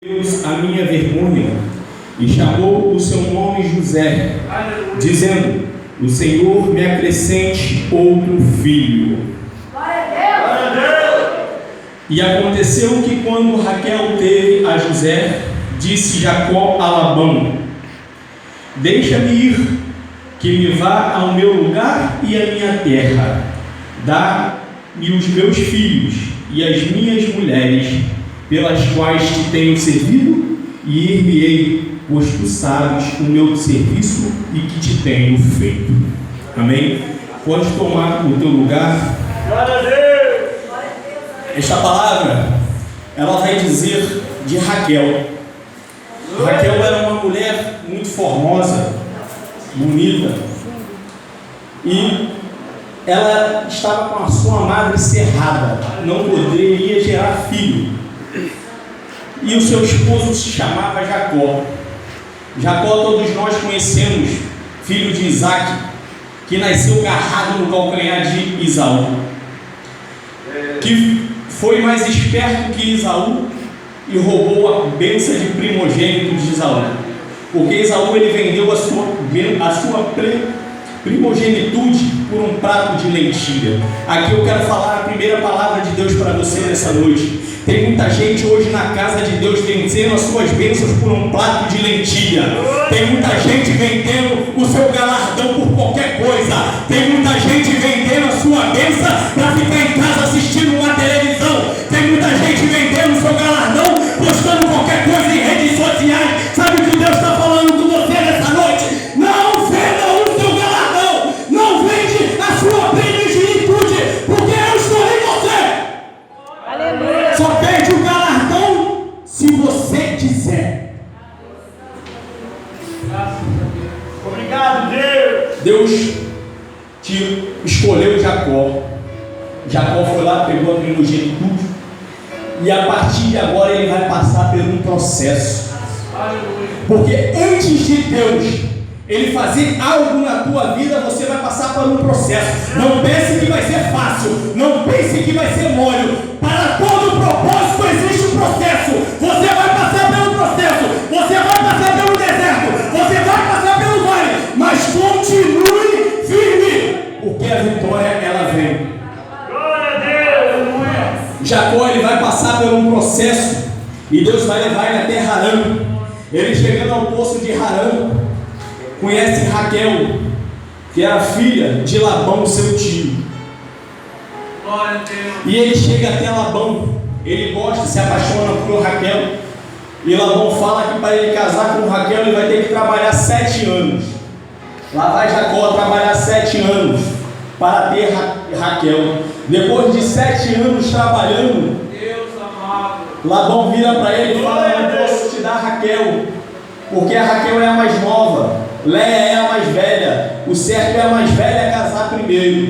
Deus a minha vergonha e chamou o seu nome José, dizendo: o Senhor me acrescente outro filho. E aconteceu que quando Raquel teve a José, disse Jacó a Labão: deixa-me ir, que me vá ao meu lugar e à minha terra. Dá-me os meus filhos e as minhas mulheres, pelas quais te tenho servido, e ir-me-ei, pois tu sabes o meu serviço e que te tenho feito. Amém? Pode tomar o teu lugar. Glória a Deus! Esta palavra, ela vai dizer de Raquel. Raquel era uma mulher muito formosa, bonita, e ela estava com a sua madre cerrada, não poderia gerar filho. E o seu esposo se chamava Jacó. Jacó todos nós conhecemos, filho de Isaac, que nasceu agarrado no calcanhar de Esaú, que foi mais esperto que Esaú e roubou a bênção de primogênito de Esaú, porque Esaú ele vendeu a sua primogenitude por um prato de lentilha. Aqui eu quero falar a primeira palavra de Deus para você nessa noite. Tem muita gente hoje na casa de Deus vendendo as suas bênçãos por um prato de lentilha. Tem muita gente vendendo o seu galardão por qualquer coisa. Tem muita gente vendendo a sua bênção para ficar em casa assistindo uma televisão. Tem muita gente vendendo o seu galardão, postando qualquer coisa em redes sociais. Sabe o que Deus está falando com você nessa noite? Não venda o seu galardão, não vende a sua primogenitura, porque eu estou em você. Aleluia. Só perde o galardão se você quiser. Obrigado, Deus! Deus te escolheu Jacó. Jacó foi lá, pegou a primogenitura, e a partir de agora ele vai passar por um processo. Porque antes de Deus ele fazer algo na tua vida, você vai passar por um processo. Não pense que vai ser fácil, não pense que vai ser mole. Para todo propósito existe um processo. Você vai passar pelo processo, você vai passar pelo deserto, você vai passar pelo vale, mas continue firme, porque a vitória ela vem. Glória a Deus! Jacó ele vai passar por um processo e Deus vai levar ele até Harã. Ele chegando ao poço de Harã, conhece Raquel, que era filha de Labão, seu tio. Glória a Deus! E ele chega até Labão, ele gosta, se apaixona por Raquel. E Labão fala que para ele casar com Raquel ele vai ter que trabalhar 7 anos. Lá vai Jacó trabalhar 7 anos para ter Raquel. Depois de 7 anos trabalhando, Deus amado! Labão vira para ele e fala: não posso te dar Raquel, porque a Raquel é a mais nova, Léia é a mais velha, o certo é a mais velha casar primeiro.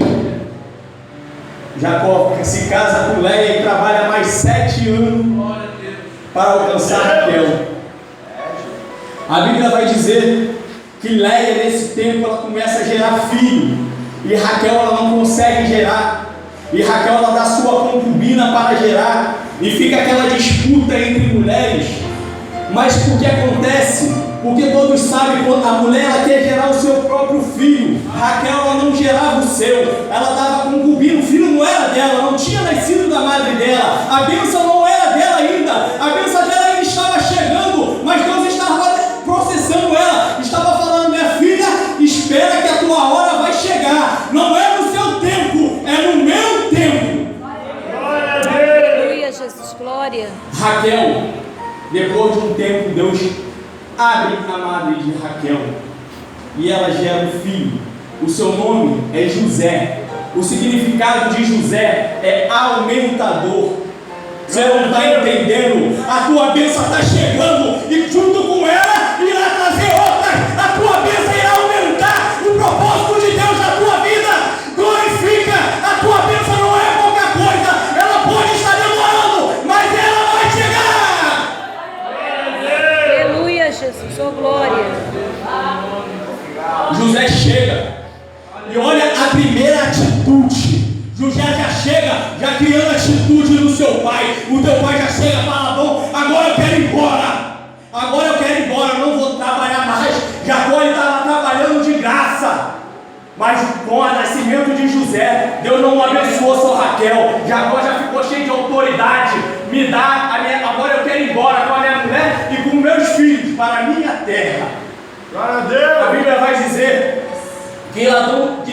Jacó se casa com Léia e trabalha mais 7 anos para alcançar Raquel. A Bíblia vai dizer que Léia nesse tempo ela começa a gerar filho, e Raquel ela não consegue gerar. E Raquel ela dá sua concubina para gerar, e fica aquela disputa entre mulheres. Mas o que acontece? Porque todos sabem que a mulher ela quer gerar o seu próprio filho. Raquel ela não gerava o seu, ela dava concubina, o filho não era dela, não tinha nascido da madre dela, a bênção não era dela ainda, a bênção dela ainda estava chegando, mas Deus estava processando ela, estava falando: minha filha, espera que a tua hora vai chegar, não é no seu tempo, é no meu tempo. Glória a Deus! Aleluia, Jesus, glória. Raquel, depois de um tempo, Deus abre a madre de Raquel e ela gera um filho. O seu nome é José. O significado de José é aumentador. Você não está entendendo? A tua bênção está chegando e junto com ela irá trazer outras. A tua bênção irá aumentar o propósito de Deus na tua vida. Glorifica, a tua bênção não é qualquer coisa. Ela pode estar demorando, mas ela vai chegar. Aleluia, Jesus, oh glória. José chega e olha a primeira atitude. José já chega, já criando atitude no seu pai. O teu pai já chega e fala: bom, agora eu quero ir embora. abençoou só Raquel. Jacó já ficou cheio de autoridade. Me dá a minha. Agora eu quero ir embora com a minha mulher e com meus filhos para a minha terra. Glória a Deus. A Bíblia vai dizer que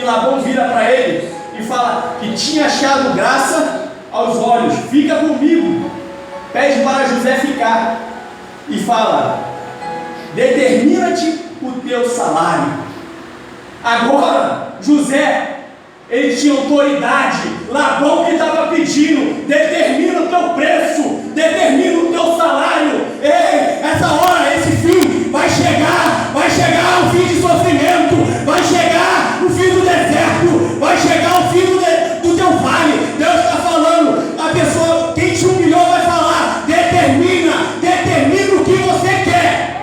Labão vira para ele e fala que tinha achado graça aos olhos. Fica comigo. Pede para José ficar. E fala: determina-te o teu salário. Agora, José, ele tinha autoridade. Labão que estava pedindo: determina o teu preço, determina o teu salário. Ei, essa hora, esse fim vai chegar o fim de sofrimento, vai chegar o fim do deserto, vai chegar o fim do teu vale. Deus está falando, a pessoa, quem te humilhou vai falar: determina o que você quer.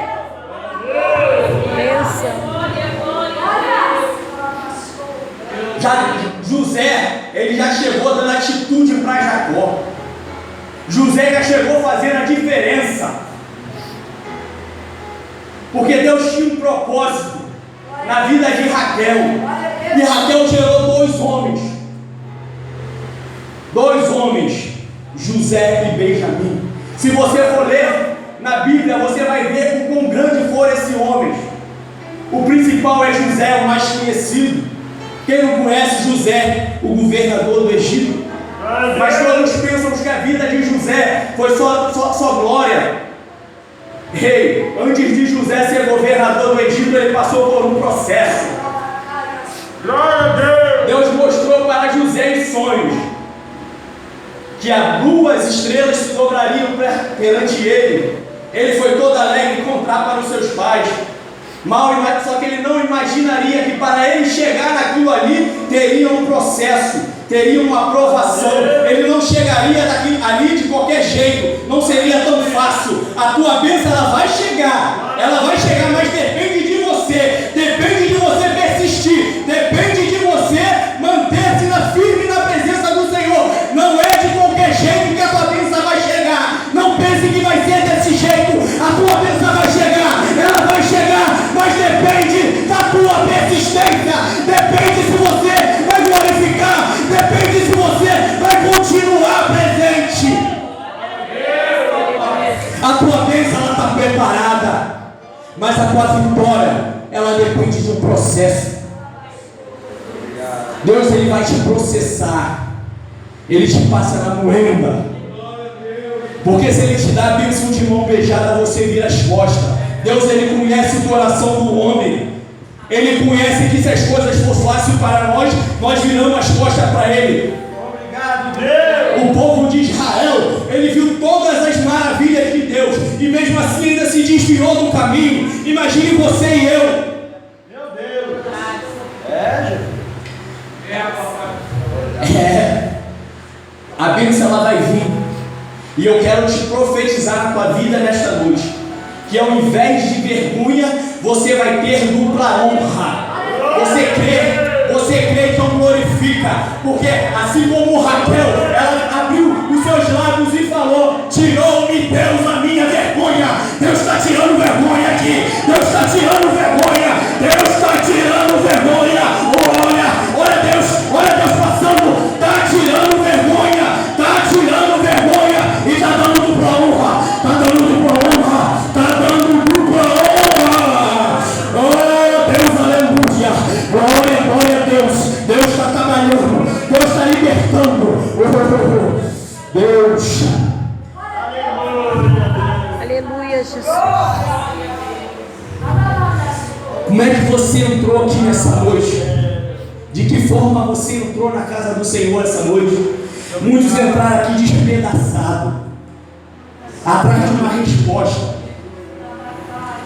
José, ele já chegou dando atitude para Jacó. José já chegou fazendo a diferença. Porque Deus tinha um propósito na vida de Raquel. E Raquel gerou dois homens, José e Benjamim. Se você for ler na Bíblia, você vai ver o quão grande foram esses homens. O principal é José, o mais conhecido. Quem não conhece José, o governador do Egito? Mas todos pensam que a vida de José foi só glória. Ei, antes de José ser governador do Egito, ele passou por um processo. Glória a Deus. Deus mostrou para José em sonhos que as duas estrelas se dobrariam perante ele. Ele foi todo alegre contar para os seus pais. Só que ele não imaginaria que para ele chegar naquilo ali teria um processo, teria uma aprovação. Ele não chegaria ali de qualquer jeito, não seria tão fácil. A tua bênção ela vai chegar, mas depende de você persistir, depende de você manter-se firme na presença do Senhor. Não é de qualquer jeito que a tua bênção vai chegar. Não pense que vai ser desse jeito. A tua bênção vai chegar, ela vai chegar, mas depende da tua persistência, depende se você vai glorificar, depende se você vai continuar presente. A tua bênção ela está preparada, mas a tua vitória ela depende de um processo. Deus ele vai te processar, ele te passa na moenda. Porque se ele te dá a bênção de mão beijada, você vira as costas. Deus ele conhece o coração do homem. Ele conhece que se as coisas for fácil para nós viramos as costas para ele. Obrigado, Deus. O povo de Israel, ele viu todas as maravilhas de Deus e mesmo assim ainda se desviou do caminho. Imagine você e eu. Meu Deus. A bênção ela vai vir. E eu quero te profetizar na tua vida nesta noite, que ao invés de vergonha, você vai ter dupla honra. Você crê, então glorifica. Porque assim como Raquel, ela abriu os seus lábios e falou: tirou-me Deus a minha vergonha. Deus está tirando vergonha aqui. Deus está tirando vergonha. Deus está tirando vergonha. Olha Deus passando. Está tirando vergonha. Está tirando vergonha. E está dando dupla honra. Está dando dupla honra. Está dando dupla honra. Oh Deus, aleluia. Glória a Deus. Deus está trabalhando. Deus está libertando. Deus. Aleluia, Jesus. Como é que você entrou aqui nessa noite? De que forma você entrou na casa do Senhor essa noite? Muitos entraram aqui despedaçados, atrás de uma resposta,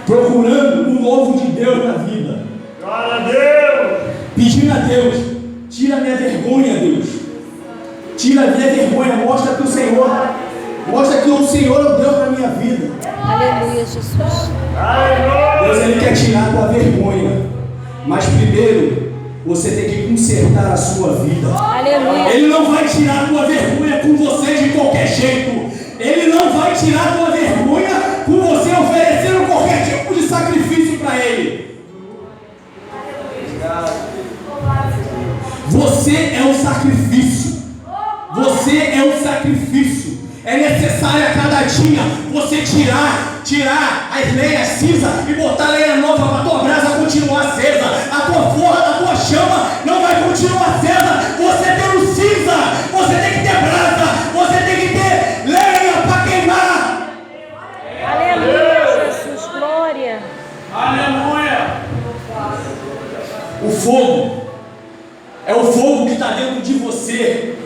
procurando o novo de Deus na vida. Glória a Deus. Pedindo a Deus: tira a minha vergonha, Deus. Tira a minha vergonha, mostra que o Senhor é o Deus da minha vida. Aleluia, Jesus. Deus ele quer tirar a tua vergonha, mas primeiro você tem que consertar a sua vida. Aleluia. Ele não vai tirar a tua vergonha com você de qualquer jeito. Ele não vai tirar a tua vergonha com você oferecendo qualquer tipo de sacrifício para Ele. Você é um sacrifício. Você é um sacrifício. É necessário a cada dia você tirar as lenhas cinza e botar lenha nova para a tua brasa continuar acesa. A tua forra, a tua chama não vai continuar acesa. Você tem o cinza, você tem que ter brasa, você tem que ter lenha para queimar. Aleluia, Jesus, glória. Aleluia. O fogo é o fogo que está dentro de você.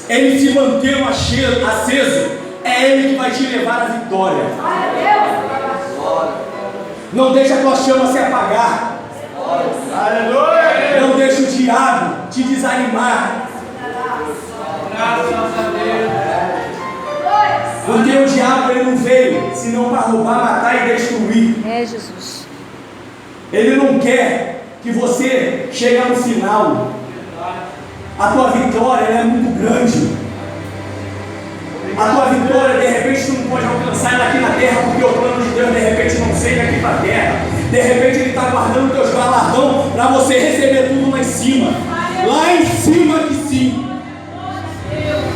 Ele se mantendo aceso, é Ele que vai te levar à vitória. Não deixa a tua chama se apagar. Aleluia. Não deixa o diabo te desanimar. Graças a Deus. Porque o diabo ele não veio senão para roubar, matar e destruir. É, Jesus. Ele não quer que você chegue no final. A tua vitória ela é muito grande. A tua vitória, de repente, tu não pode alcançar ela aqui na terra, porque o plano de Deus, de repente, não chega aqui para a terra. De repente, Ele está guardando teus galardão para você receber tudo lá em cima. Lá em cima que sim.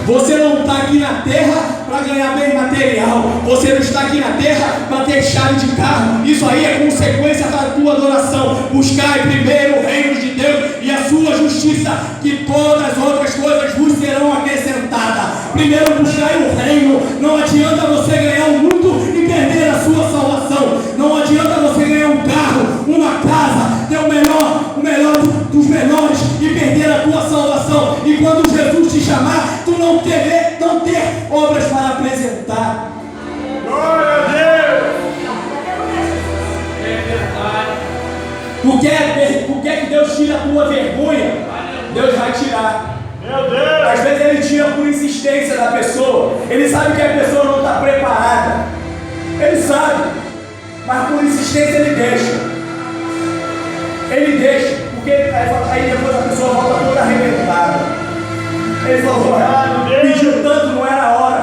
Você não está aqui na terra para ganhar bem material. Você não está aqui na terra para ter chave de carro. Isso aí é consequência da tua adoração. Buscai primeiro o reino de Deus e a sua justiça, que todas as outras coisas vos serão acrescentadas. Primeiro buscai o reino. Não adianta você ganhar o mundo e perder a sua salvação. Não adianta você ganhar um carro, uma casa, ter o melhor dos melhores e perder a tua salvação. E quando Jesus te chamar, tu não ter obras para apresentar. Glória a Deus. Tu quer que Deus tire a tua vergonha? Deus vai tirar. Meu Deus. Às vezes Ele tira por insistência da pessoa. Ele sabe que a pessoa não está preparada. Ele sabe. Mas por insistência Ele deixa. Ele deixa. Porque aí depois a pessoa volta toda arrebentada. Ele falou, pediu tanto, não era a hora.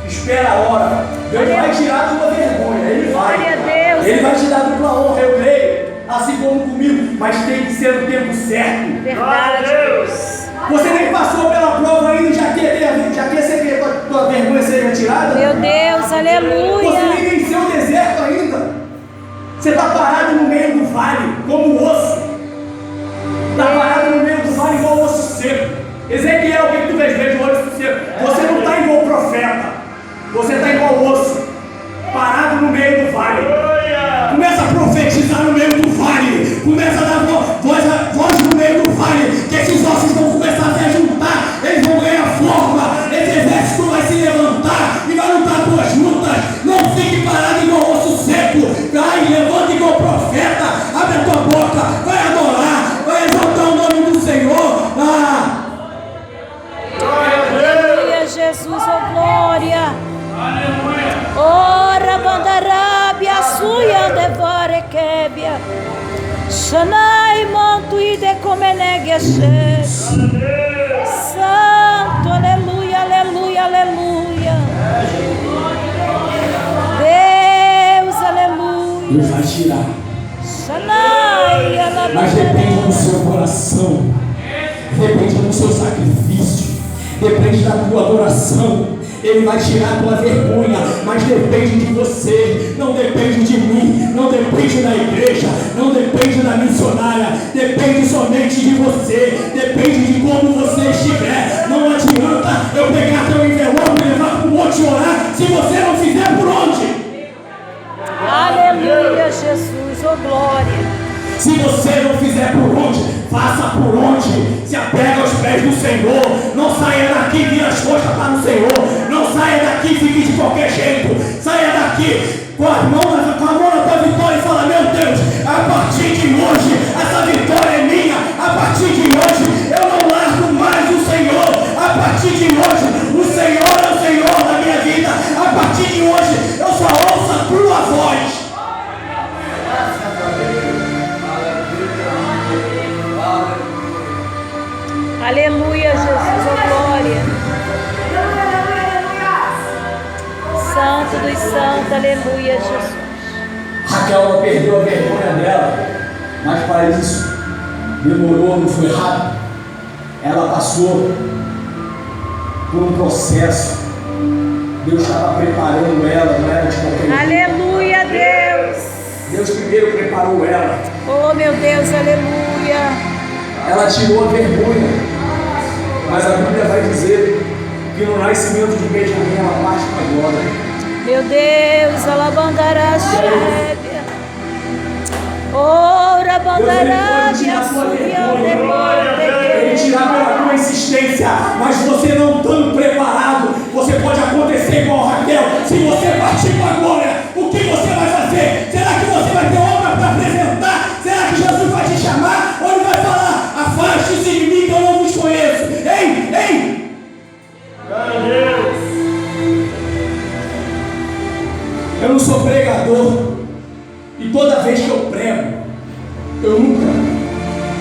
Espera a hora. Deus vai tirar a tua vergonha. Ele vai. Glória a Deus. Ele vai te dar dupla honra, eu creio. Assim como comigo. Mas tem que ser no tempo certo. Verdade, Deus. Você nem passou pela prova ainda e já quer ser que a tua vergonha seja tirada? Meu Deus, Você aleluia. nem venceu o deserto ainda. Você está parado no meio do vale, como osso. Está parado no meio do vale igual osso seco. Ezequiel, o que tu vês? Vejo olho seco. Você não está igual profeta. Você está igual osso. Parado no meio do vale. Começa a profetizar no meio do vale. Começa a dar voz no meio do vale. Que esses ossos vão começar a se juntar. Eles vão ganhar forma. Esse exército vai se levantar e vai lutar tuas lutas. Não fique parado igual osso seco. Vai, levanta igual profeta. Abre a tua boca. Vai adorar. Vai exaltar o nome do Senhor. Aleluia, Jesus, oh glória. Aleluia. Ora bandarabia suya devare kebia. Shanai mantu ide comenegia Santo, aleluia, aleluia, aleluia. Deus, aleluia. Deus vai tirar. Shanai, Mas depende do seu coração. Depende do seu sacrifício. Depende da tua adoração. Ele vai tirar a tua vergonha, mas depende de você, não depende de mim, não depende da igreja, não depende da missionária, depende somente de você, depende de como você estiver. Não adianta eu pegar teu envelope e levar para o monte orar, se você não fizer por onde? Aleluia, Jesus, oh glória. Se você não fizer por onde, faça por onde. Se apega aos pés do Senhor. Não saia daqui e vira as costas para o Senhor. Não saia daqui e fique de qualquer jeito. Saia daqui com a mão na tua vitória e fala: meu Deus, a partir de hoje, essa vitória é minha. A partir de hoje, eu não largo mais o Senhor. A partir de hoje, o Senhor é o Senhor da minha vida. A partir de hoje, eu só ouço a tua voz. Aleluia, Jesus, oh glória. Santo dos santos, aleluia, Jesus. Raquel ela perdeu a vergonha dela, mas para isso demorou, não foi rápido. Ela passou por um processo. Deus estava preparando ela, não era de qualquer jeito. Aleluia, Deus. Deus primeiro preparou ela. Oh, meu Deus, aleluia. Ela tirou a vergonha. Mas a Bíblia vai dizer que no nascimento de Benjamim ela parte com a glória. Meu Deus, alabandará xérébia. Ora, bandará, me assumiu Ele tirar pela tua insistência, mas você não estando preparado, você pode acontecer igual Raquel. Se você partir com a glória, o que você vai fazer? Será que você vai ter obra para apresentar? Será que Jesus vai te chamar? Ou ele vai falar, afaste-se de mim que eu não vos conheço? Ei, ei! Eu não sou pregador, e toda vez que eu prego, eu nunca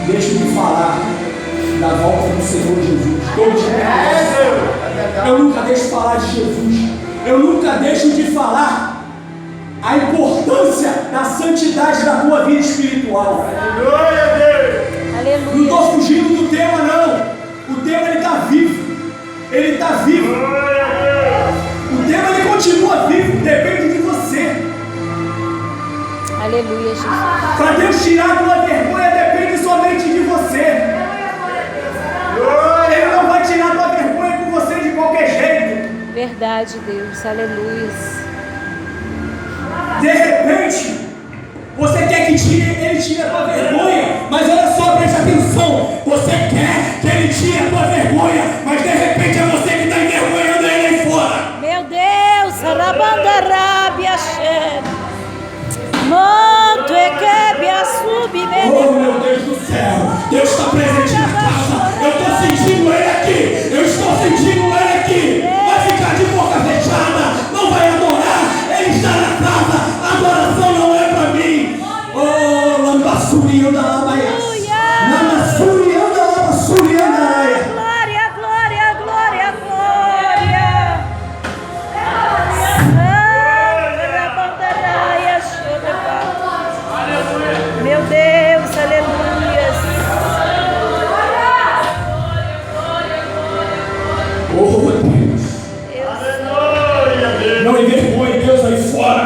deixo de falar da volta do Senhor Jesus. Todo dia eu nunca deixo de falar de Jesus. Eu nunca deixo de falar a importância da santidade da tua vida espiritual. Não estou fugindo do tema, não. O tema ele está vivo. Ele está vivo. O tema ele continua vivo. Depende de você. Aleluia, Jesus. Para Deus tirar a tua vergonha depende somente de você. Ele não vai tirar a tua vergonha com você de qualquer jeito. Verdade, Deus. Aleluia. De repente, você quer que ele tire a tua vergonha, mas olha só, preste atenção. Você quer que ele tire a tua vergonha, mas de repente é você que está envergonhando ele aí fora. Meu Deus, arabandarábia xérébia. Manto e quebe a Oh, meu Deus do céu, Deus está presente na casa. Eu estou sentindo ele aqui. Eu estou sentindo ele aqui. Vai ficar de boca fechada. Não vai adorar. Ele está na casa. A adoração não é para mim. Oh, lambassuri anda labaia. Namassuri anda labassuri anda. Glória, glória, glória, glória. Rabandaraia xérébia. Meu Deus, aleluia. Oh, Deus. Não envergonhe Deus aí fora.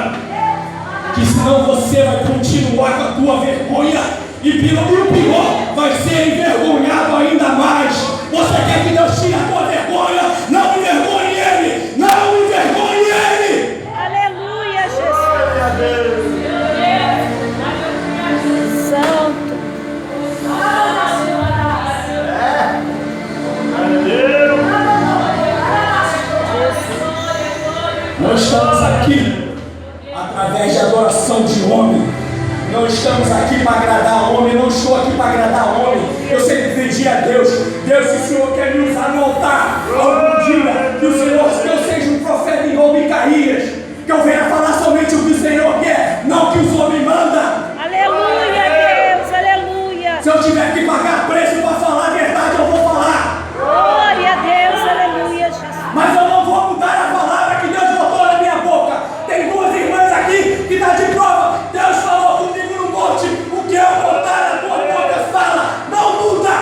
Que senão você vai continuar com a tua vergonha. E o pior vai ser envergonhado ainda mais. Você quer que Deus tire a tua vergonha? Não envergonhe ele. Não envergonhe ele. Aleluia, Jesus. Santo. Nós estamos aqui através de adoração de homem. Não estamos aqui para agradar homem. Não estou aqui para agradar homem. Eu sempre pedi a Deus: Deus, se o Senhor quer me usar no altar, algum dia que eu seja um profeta igual Micaías, que eu venha falar somente o que o Senhor quer, não o que os homens mandam. Aleluia, Deus, aleluia. Se eu tiver que pagar preço para falar a verdade, eu vou falar. Glória a Deus, aleluia, Jesus. Mas eu não vou mudar a palavra que Deus botou na minha boca. Tem duas irmãs aqui que estão de prova. Deus falou comigo no monte. O que eu botar na tua boca, fala. Não muda.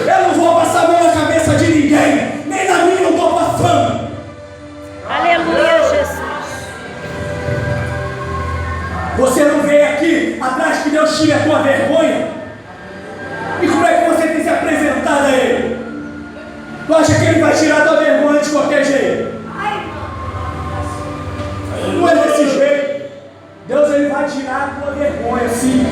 Eu não vou passar a mão na cabeça de ninguém. Nem na minha eu estou passando. Aleluia, Jesus. Você não veio aqui atrás que Deus tire a tua vergonha? E como é que você tem se apresentado a Ele? Tu acha que Ele vai tirar a tua vergonha de qualquer jeito? Não é desse jeito. Deus ele vai tirar a tua vergonha, sim.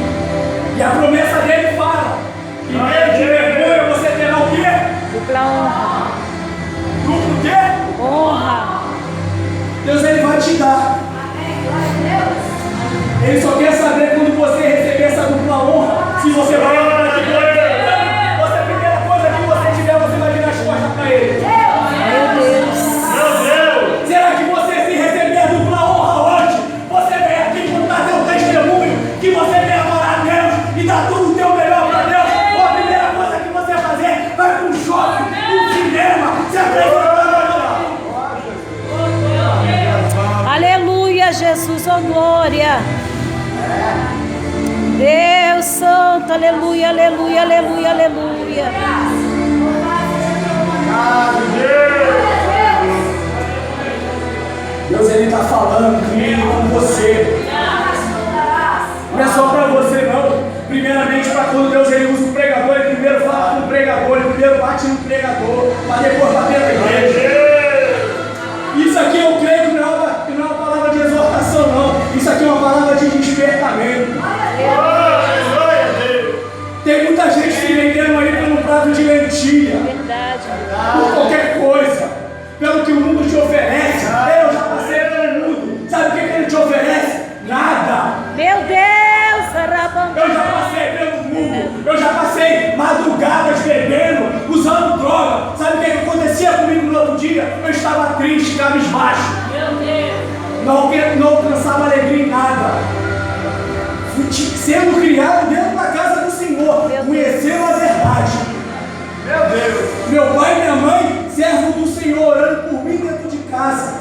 E a promessa dele fala que meio de vergonha você terá o quê? Dupla honra. Duplo quê? Honra. Deus ele vai te dar. Ele só quer saber quando você receber essa dupla honra, se você vai entrar aqui com ele. A primeira coisa que você tiver, você vai virar as costas para ele. Meu Deus. Será que você, se receber a dupla honra hoje, você vem aqui contar teu testemunho, que você vem adorar a Deus e dar tudo o teu melhor para Deus? Ou a primeira coisa que você vai fazer, vai para um shopping, um cinema, se apresentar Aleluia, Jesus, oh glória. Deus. Deus Santo, aleluia, aleluia, aleluia, aleluia. Deus, Ele está falando comigo, com você. Não é só para você, não. Primeiramente, para quando Deus Ele usa o pregador, Ele primeiro fala com o pregador, Ele primeiro bate no pregador, para depois bater na igreja. Isso aqui eu creio que não é uma palavra de exortação, não. Isso aqui é uma palavra de despertamento. Tem muita gente se vendendo aí por um prato de lentilha. Verdade. Por qualquer coisa. Pelo que o mundo te oferece. Eu já passei pelo mundo. Sabe o que ele te oferece? Nada. Meu Deus, arabando. Eu já passei pelo mundo. Eu já passei madrugadas bebendo, usando droga. Sabe o que acontecia comigo no outro dia? Eu estava triste, cabisbaixo. Não alcançava alegria em nada. Sendo criado dentro da casa do Senhor, conhecendo a verdade. Meu Deus! Meu pai e minha mãe, servo do Senhor, orando por mim dentro de casa.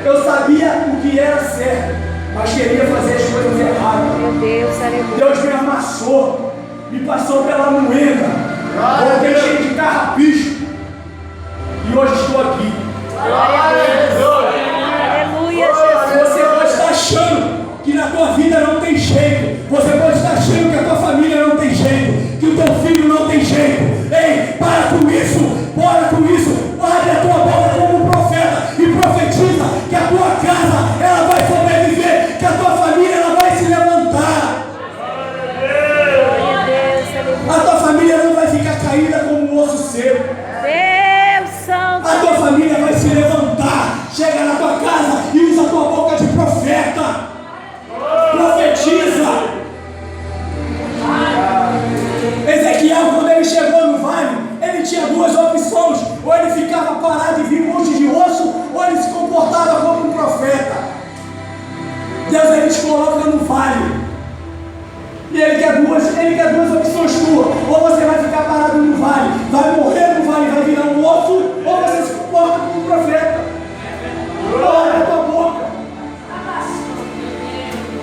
Eu sabia o que era certo, mas queria fazer as coisas erradas. Meu Deus, aleluia. Deus me amassou, me passou pela moeda, voltei cheio de carrapicho e hoje estou aqui. Glória a Deus. Aleluia, Jesus. Você pode estar achando que na tua vida não tem jeito. Você pode estar achando que a tua família não tem jeito, que o teu filho não tem jeito. Ei, para com isso, bora com isso. Abre a tua boca como um profeta e profetiza que a tua casa ela vai sobreviver, que a tua família ela vai se levantar. Glória a Deus, aleluia. A tua família não vai ficar caída como um osso seco. Deus Santo. A tua família vai se levantar. Chega na tua casa e usa a tua boca de profeta. Profetiza. Ezequiel, quando ele chegou no vale, ele tinha duas opções: ou ele ficava parado e via um monte de osso, ou ele se comportava como um profeta. Deus ele te coloca no vale e ele quer duas opções tuas: ou você vai ficar parado no vale, vai morrer no vale, vai virar um osso, ou você se comporta como um profeta. Olha a tua boca.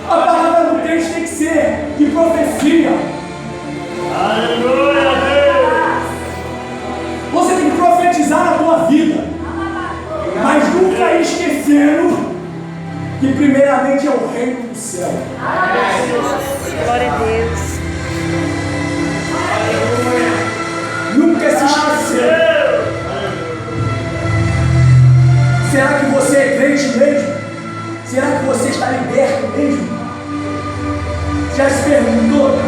A palavra do crente tem que ser de profecia. Aleluia, Deus! Você tem que profetizar na tua vida, mas nunca esquecendo que primeiramente é o reino do céu. Glória a Deus. Nunca se esquecer. Será que você é crente mesmo? Será que você está liberto mesmo? Já se perguntou?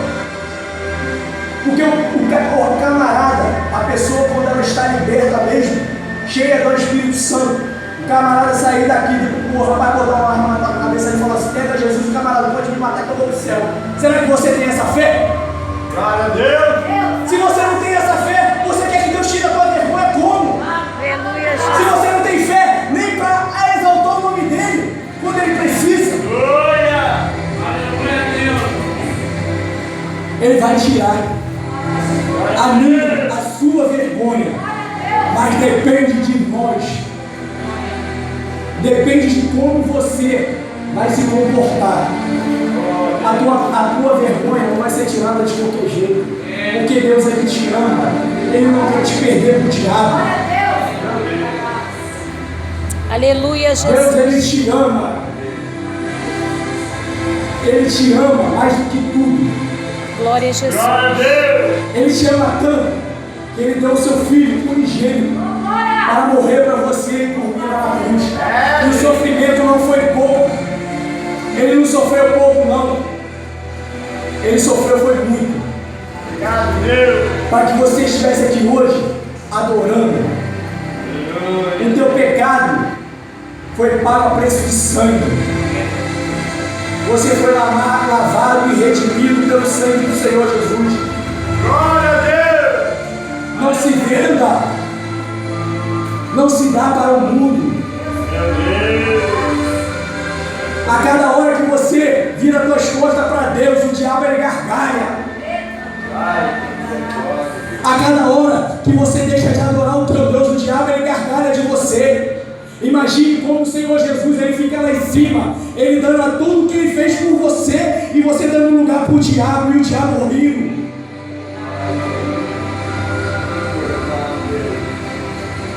Porque o camarada, a pessoa quando ela está liberta mesmo, cheia do Espírito Santo, o camarada sair daqui, o rapaz botar uma arma na cabeça e falar assim: tenta Jesus, o camarada pode me matar que eu vou para o céu. Será que você tem essa fé? Glória a Deus! Se você não tem essa fé, você quer que Deus tire a tua vergonha como? Aleluia, Se Jesus. você não tem fé nem para exaltar o nome dele quando ele precisa, Glória! Aleluia, Deus! ele vai tirar a minha, a sua vergonha, mas depende de nós, depende de como você vai se comportar. A tua vergonha não vai ser tirada de qualquer jeito, porque Deus ele te ama, ele não quer te perder para o diabo. Aleluia, Deus Jesus. ele te ama, ele te ama mais do que tudo. Glória a Jesus. Glória a Deus! Ele te ama tanto que ele deu o seu filho unigênito para morrer para você e por mim na cruz. E o sofrimento não foi pouco. Ele não sofreu pouco, não. Ele sofreu foi muito. Obrigado, Deus! Para que você estivesse aqui hoje adorando. O teu pecado foi pago a preço de sangue. Você foi lavado e redimido pelo sangue do Senhor Jesus. Glória a Deus! Não se venda, não se dá para o mundo. Meu Deus! A cada hora que você vira as tuas costas para Deus, o diabo ele gargalha. A cada hora que você deixa de adorar o teu Deus, o diabo ele gargalha de você. Imagine como o Senhor Jesus, Ele fica lá em cima, Ele dando a tudo que Ele fez por você, e você dando lugar para o diabo, e o diabo rindo.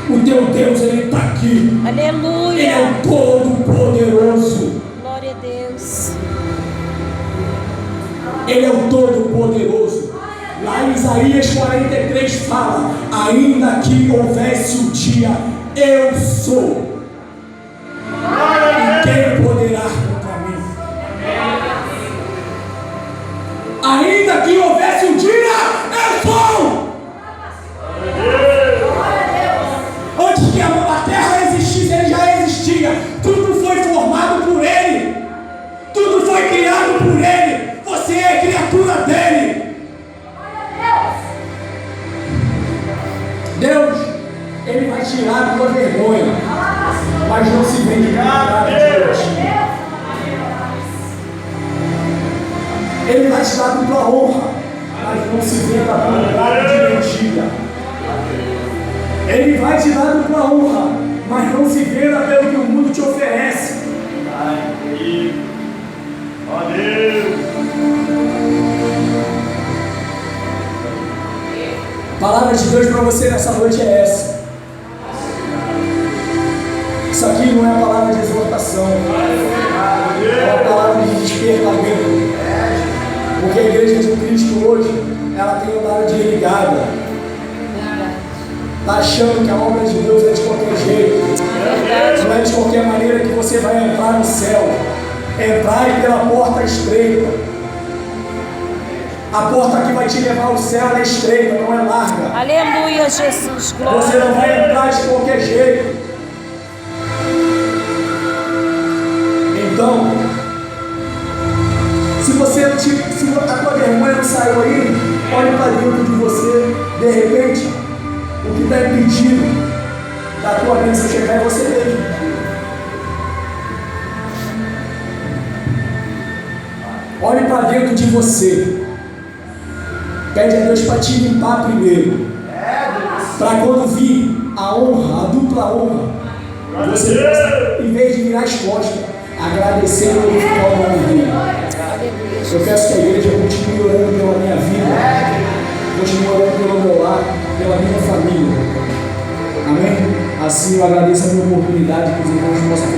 O teu Deus, Ele está aqui. Aleluia. Ele é o Todo-Poderoso. Glória a Deus. Ele é o Todo-Poderoso. Lá em Isaías 43 fala: ainda que houvesse o dia, eu sou. E quem poderá contra mim? Ainda que houvesse um dia, eu sou. Antes que a terra existisse, Ele já existia. Tudo foi formado por Ele. Tudo foi criado por Ele. Você é criatura dEle. Deus, Ele vai tirar a tua vergonha, mas não se vende nada de Deus. Ele vai tirar a tua honra, mas não se venda por nada de mentira. Ele vai tirar a tua honra, mas não se venda pelo que o mundo te oferece. A palavra de Deus para você nessa noite é essa. Isso aqui não é uma palavra de exortação, é uma palavra de despertamento. Porque a igreja de Cristo hoje, ela tem andado desligada. Está achando que a obra de Deus é de qualquer jeito. Não é de qualquer maneira que você vai entrar no céu. Entrai pela porta estreita. A porta que vai te levar ao céu é estreita, não é larga. Aleluia, Jesus. Glória. Você não vai entrar de qualquer jeito. Então, se a tua vergonha não saiu aí, olhe para dentro de você. De repente, o que está impedindo da tua bênção chegar é você mesmo. Olhe para dentro de você. Pede a Deus para te limpar primeiro. Para quando vir a honra, a dupla honra, você possa, em vez de virar as costas, agradecer e glorificar o nome dele. Eu peço que a igreja continue orando pela minha vida, continue orando pelo meu lar, pela minha família. Amém? Assim eu agradeço a minha oportunidade que os irmãos possam